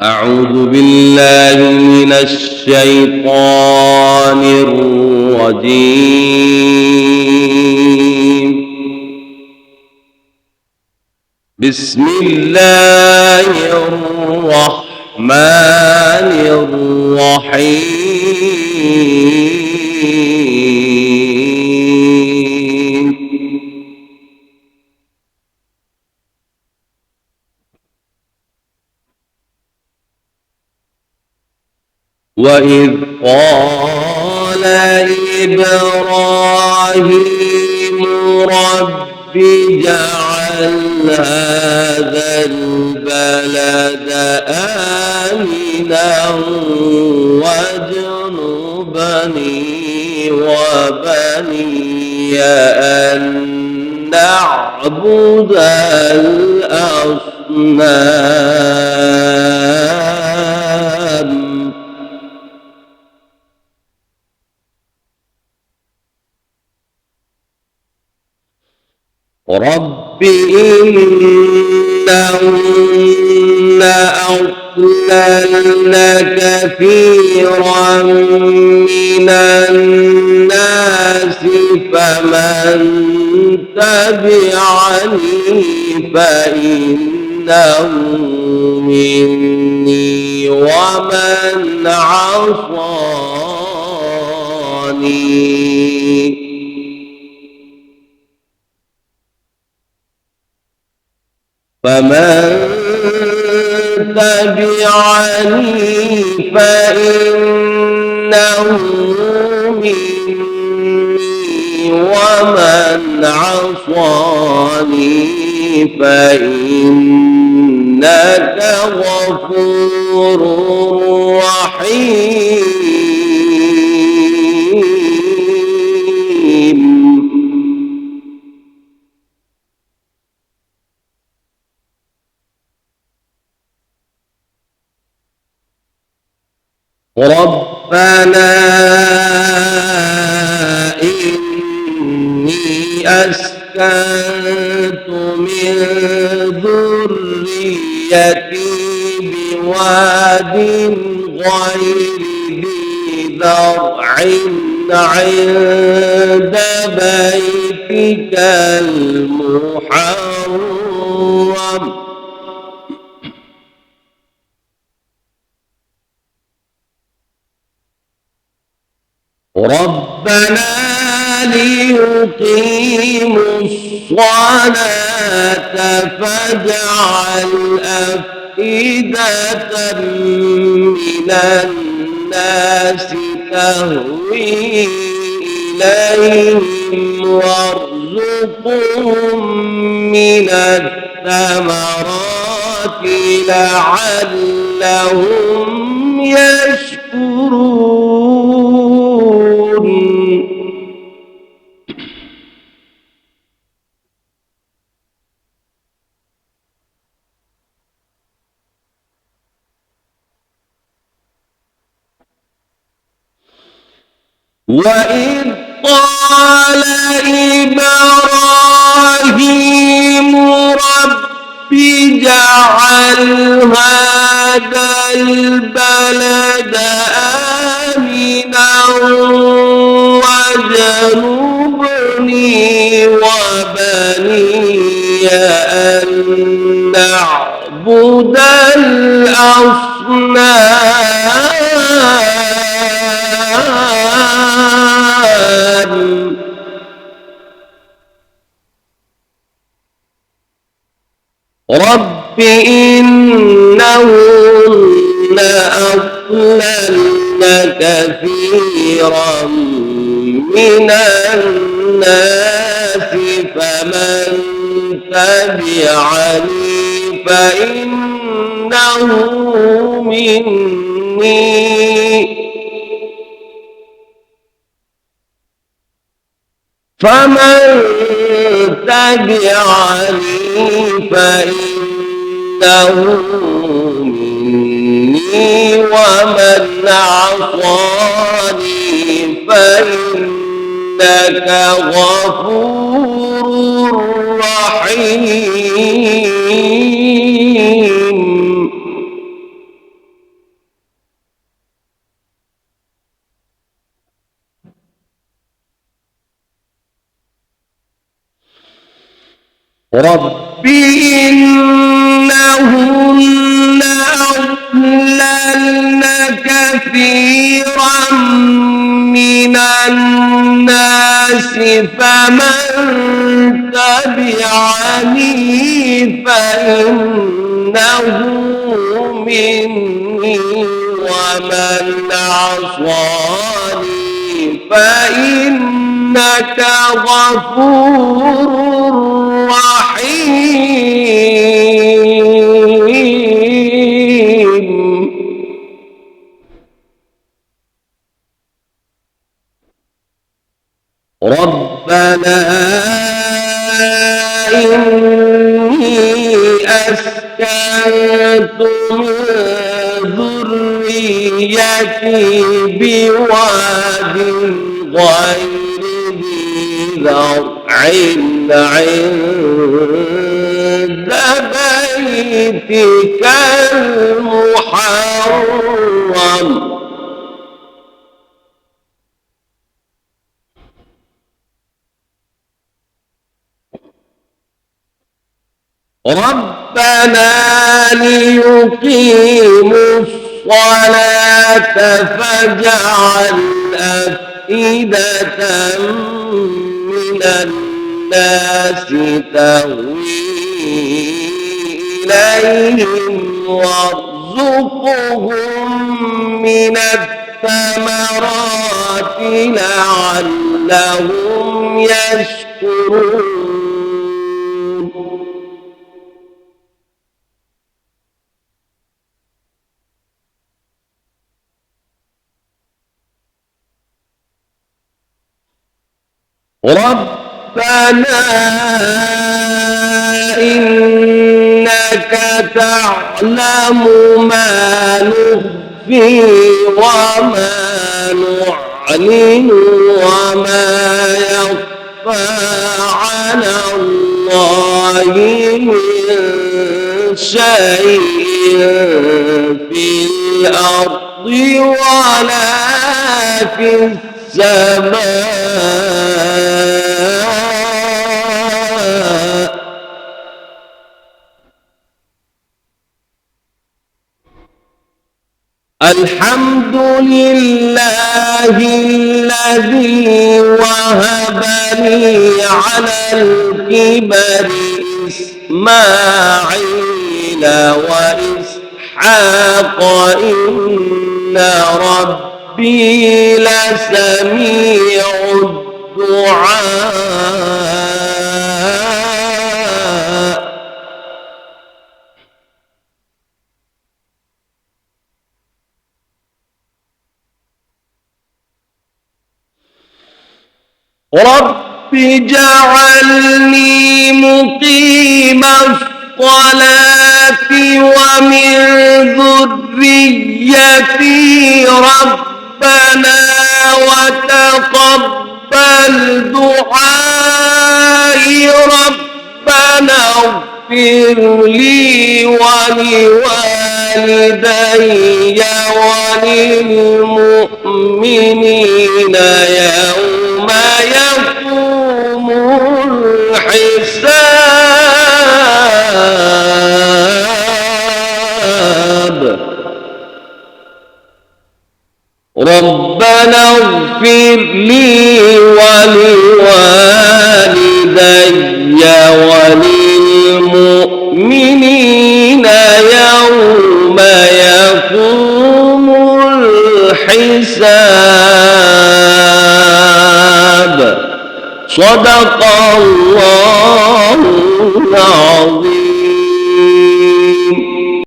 أعوذ بالله من الشيطان الرجيم. بسم الله الرحمن الرحيم. وإذ قال إبراهيم رب اجعل هذا البلد آمنا واجنبني وبني أن نعبد الأصنام. رب إنهن أضللن كثيرا من الناس فمن تبعني فإنه مني ومن عصاني فمن تبعني فإنه مني ومن عصاني فإنك غفور رحيم. ربنا إني أسكنت من ذريتي بواد غير ذي زرع عند بيتك المحرم ربنا ليقيموا الصلاة فاجعل أفئدة من الناس تهوي إليهم وارزقهم من الثمرات لعلهم يشكرون. وإذ قال إبراهيم رب اجعل هذا البلد آمنا واجنبني وبني أن نعبد الأصنام. رب إنهن أضللن كثيرا من الناس فمن تبعني فإنه مني ومن عصاني فإنك غفور رحيم. رب إنهن أضللن كثيرا من الناس فمن تبعني فإنه مني ومن عصاني فإنك غفور رحيم. ربنا إني أسكنت من ذريتي بواد غير ذي زرع عند بيتك المحرم ربنا ليقيموا الصلاة فاجعل أفئدة من الناس تهوي إليهم وارزقهم من الثمرات لعلهم يشكرون. ربنا إنك تعلم ما نخفي وما نعلن وما يخفى على الله من شيء في الأرض ولا في السماء. الحمد لله الذي وهب لي على الكبر إسماعيل وإسحاق إن ربي لسميع الدعاء. رب اجعلني مقيم الصلاة ومن ذريتي ربنا وتقبل دعائي. ربنا اغفر لي ولوالدي وللمؤمنين يوم يقوم الحساب. ربنا اغفر لي ولوالدي وللمؤمنين يوم يقوم الحساب. صدق الله العظيم.